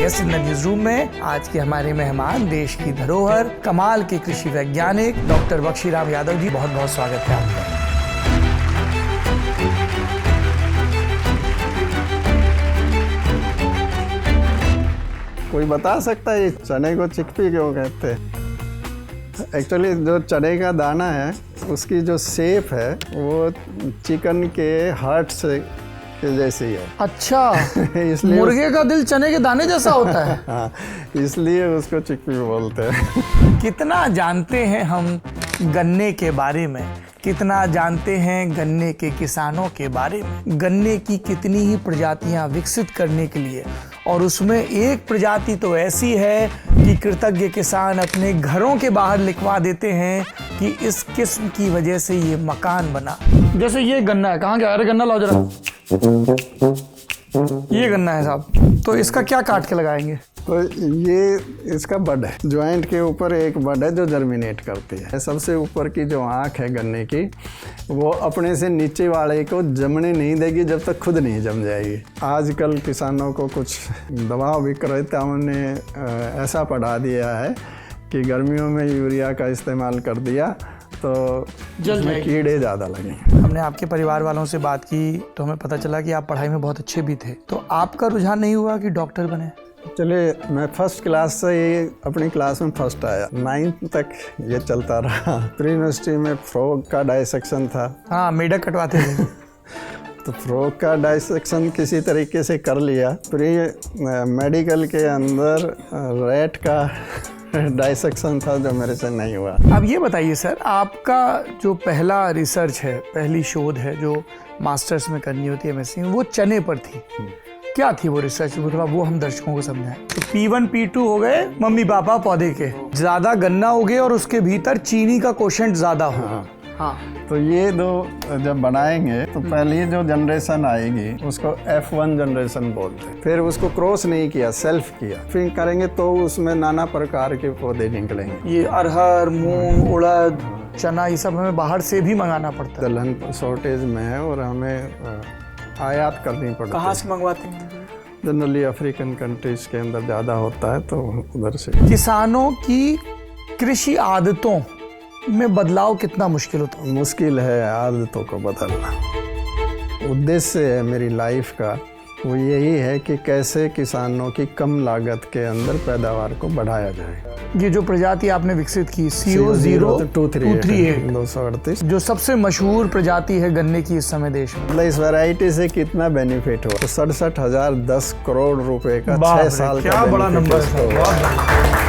Yes in the news room में आज के हमारे मेहमान देश की धरोहर, कमाल के कृषि वैज्ञानिक डॉक्टर बख्शीराम यादव जी, बहुत बहुत स्वागत है आपका। कोई बता सकता है चने को चिकपी क्यों कहते हैं? एक्चुअली जो चने का दाना है उसकी जो शेप है वो चिकन के हार्ट से के जैसी है। अच्छा इसलिए मुर्गे का दिल चने के दाने जैसा होता है। हाँ, इसलिए उसको चिकपी बोलते हैं। कितना जानते हैं हम गन्ने के बारे में, कितना जानते हैं गन्ने के किसानों के बारे में, गन्ने की कितनी ही प्रजातियां विकसित करने के लिए, और उसमें एक प्रजाति तो ऐसी है कि कृतज्ञ किसान अपने घरों के बाहर लिखवा देते हैं कि इस किस्म की वजह से ये मकान बना। जैसे ये गन्ना है, कहाँ गया? अरे गन्ना लाओ जरा। ये गन्ना है साहब, तो इसका क्या काट के लगाएंगे? तो ये इसका बड है, ज्वाइंट के ऊपर एक बड है जो जर्मिनेट करती है। सबसे ऊपर की जो आँख है गन्ने की वो अपने से नीचे वाले को जमने नहीं देगी जब तक खुद नहीं जम जाएगी। आजकल किसानों को कुछ दवा विक्रेताओं ने ऐसा पढ़ा दिया है कि गर्मियों में यूरिया का इस्तेमाल कर दिया तो उसमें कीड़े ज़्यादा लगे। हमने आपके परिवार वालों से बात की तो हमें पता चला कि आप पढ़ाई में बहुत अच्छे भी थे, तो आपका रुझान नहीं हुआ कि डॉक्टर बने? चलिए, मैं फर्स्ट क्लास से ही अपनी क्लास में फर्स्ट आया, 9th तक ये चलता रहा। प्री यूनिवर्सिटी में फ्रॉक का डाइसेक्शन था। हाँ, मेढक कटवाते थे। तो फ्रॉक का डाइसेक्शन किसी तरीके से कर लिया। प्री मेडिकल के अंदर रैट का डाइसेक्शन था जो मेरे से नहीं हुआ। अब ये बताइए सर, आपका जो पहला रिसर्च है, पहली शोध है जो मास्टर्स में करनी होती है एमएससी में, वो चने पर थी। क्या थी वो रिसर्च? थोड़ा वो हम दर्शकों को समझाएं। तो P1 P2 हो गए मम्मी पापा पौधे के, ज्यादा गन्ना हो गया और उसके भीतर चीनी का कोशेंट ज्यादा हो। हाँ। तो ये दो जब बनाएंगे तो पहली जो जनरेशन आएगी उसको F1 जनरेशन बोलते हैं। फिर उसको क्रॉस नहीं किया, सेल्फ किया। फिर करेंगे तो उसमें नाना प्रकार के पौधे निकलेंगे। ये अरहर, मूंग, उड़द, चना, ये सब हमें बाहर से भी मंगाना पड़ता है। दलहन शॉर्टेज में है और हमें आयात करनी पड़ती है। कहाँ से मंगवाते हैं? जनरली अफ्रीकन कंट्रीज के अंदर ज़्यादा होता है तो उधर से। किसानों की कृषि आदतों में बदलाव कितना मुश्किल होता है? मुश्किल है आदतों को बदलना। उद्देश्य है मेरी लाइफ का वो यही है कि कैसे किसानों की कम लागत के अंदर पैदावार को बढ़ाया जाए। ये जो प्रजाति आपने विकसित की CO0238 238 जो सबसे मशहूर प्रजाति है गन्ने की इस समय देश में, मतलब इस वैरायटी से कितना बेनिफिट हुआ? तो 67,010 करोड़ रुपए का 6 साल का क्या बड़ा नंबर है।